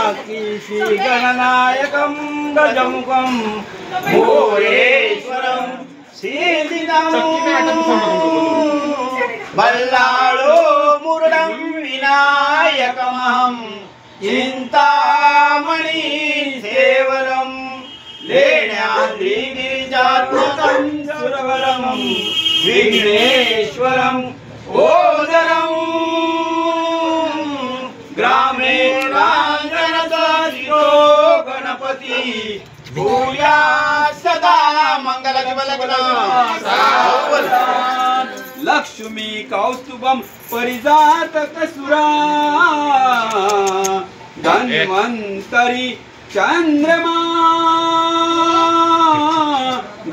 पिनाकी गणनायकं गजमुखं भोरेश्वरं सिद्धिदं बल्लाळो मुरडं विनायकमहं चिंतामणि सेवनं लेण्याद्रि गिरिजात्मकं सुरवरं विघ्नेश्वरं ओदरं ग्रामे प्रांगणतो गणपती भूया सदा मंगल लक्ष्मी कौस्तुभं परिजात कसुरा धन्वंतरी चंद्रमा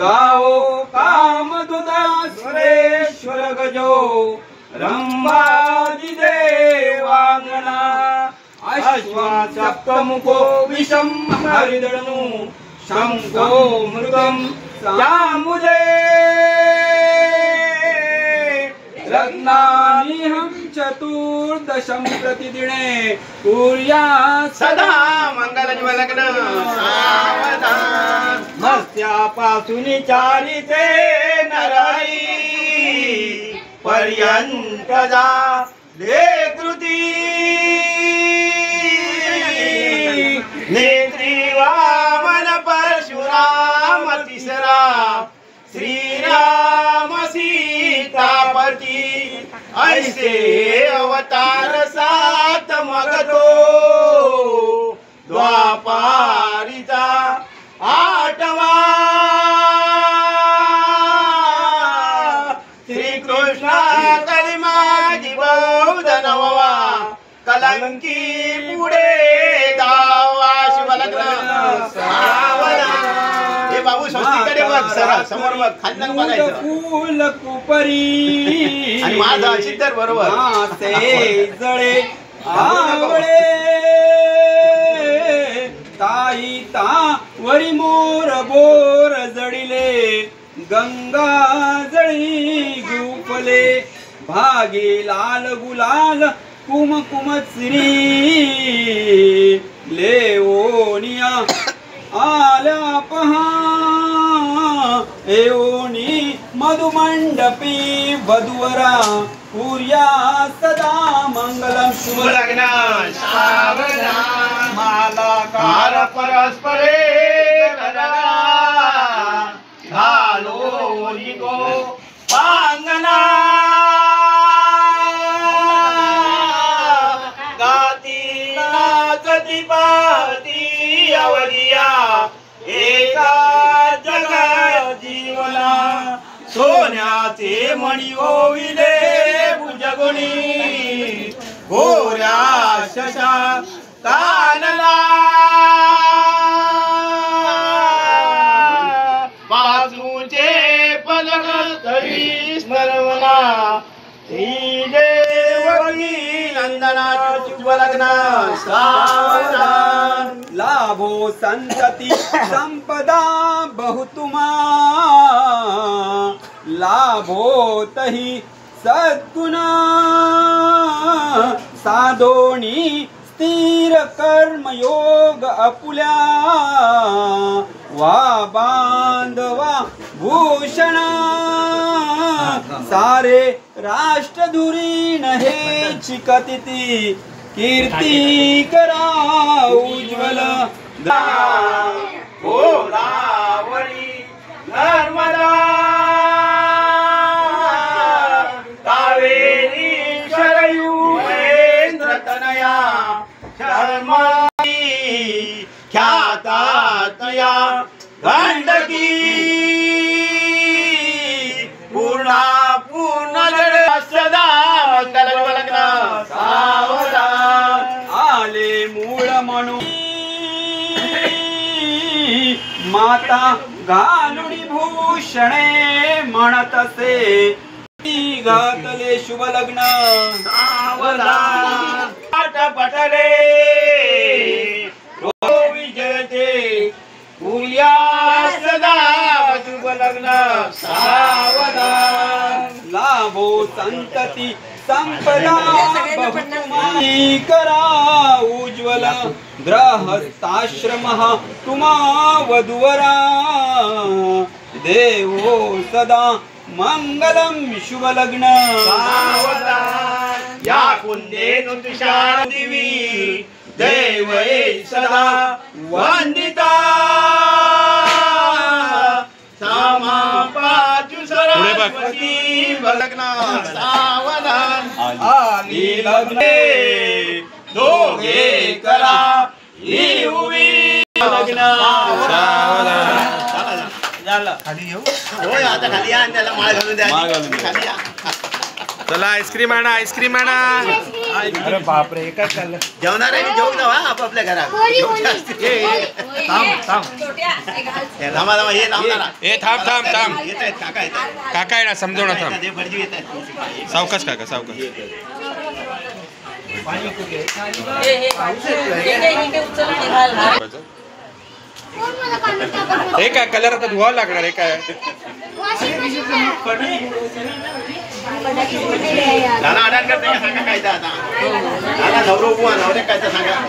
गावो कामदुदा सुरेश्वर गजो रंबादि देवांगना अश्वा सप्तमुखो विषम हरिदळनु शंखो मृगम चामुदे रत्नानिहं चतुर्दशं प्रतिदिने कुर्या सदा मंगलज्वलग्न सावधान मत्स्यापासून चारिते नराई पर्यंत जा कृती नेत्री वामन परशुराम तिसरा श्रीराम सीतापती ऐसे अवतार सात मगतो द्वापारीचा आठवा श्रीकृष्ण कलिमाजी बौद्ध नववा कलंकी पुढे दावा शिवलग्न सावधान बाबू स्वस्तिकडे बघ सरा समोर बघ खाली बघायचं फूल कुपरी आणि माझा चित्तर बरोबर ते जळे आवळे ताई ता वरी मोर बोर जडिले गंगा जळी गुफले भागे लाल गुलाल कुमकुम श्री लेओनिया आल्या पहा एओनी मधुमंडपी वधुवरा पूर्या सदा मंगलम शुभ लग्न सावधान मालाकार परस्परे लगा घालो निगो पांगना गाती नाचती पाहती अवलिया एका जगा जीवना सोन्याचे मणी ओविले भुजगुणी गोऱ्या शशा कानला बाजूचे पलक तरी स्मरवना श्रीदेवी नंदना शुभ लग्न सावधान लाभो संतति संपदा बहुतुमा लाभो तही सद्गुणा साधोनी स्थिर कर्म योग अपुल्या वा बांधवा भूषणा सारे राष्ट्रधुरी नहे चिकतिती कीर्ती करा उज्ज्वल गोदावरी नर्मदा कावेरी शरयू महेंद्र तनया शर्माई ख्याता तया गंडकी पूर्णा पूर्ण जडे सदा मंगल लग्न सावधान आले मूळ म्हणून माता घालुडी भूषणे म्हणत असे घातले शुभ लग्न सावधान पाठ पटले विजयते पूर्या सदा शुभ लग्न सावधान लाभो संतति संपदा बहुतुमाई करा उज्ज्वला ग्रहस्थाश्रमः तुम्हा वधूवरा देवो सदा मंगलम शुभ लग्न या कुंदेनु तुषार दिवी देवये सदा वंदिता सामा पाचु सरस्वती लग्न सावधान आली लग्ने दोघे करा ही उभी लग्न सावधान झालं खाली येऊ होय आता खाली या आणि त्याला माळ घालून द्या खाली या चला आईस्क्रीम आणा अरे बापरे काय चाललं जेवणार आहे जेवू ना आपापल्या घरात थांबा हे लावणार ए थांब येत आहेत काका येतात काका आहे ना समजव ना थांब भटजी येत आहेत सावकाश काका सावकाश हे काय कलर आता धुवावं लागणार आहे काय नाना अडान करते का सांगा काय आता नाना नवरो बुवा नवरे काय सांगा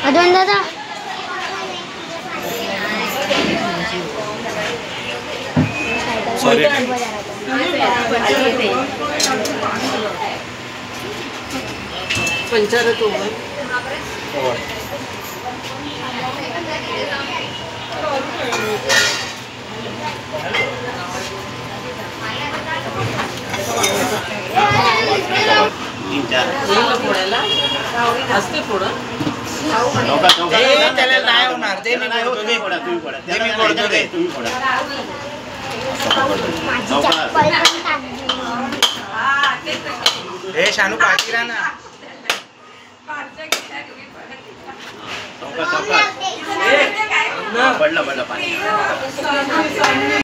अजून दादा सॉरी पंचार तो असते पुढं त्याला नाही होणार ते नाही होत तुम्ही फोडा तुम्ही फोडा तुम्ही फोडा हे शानू पाठी राहा ना पडलं पाणी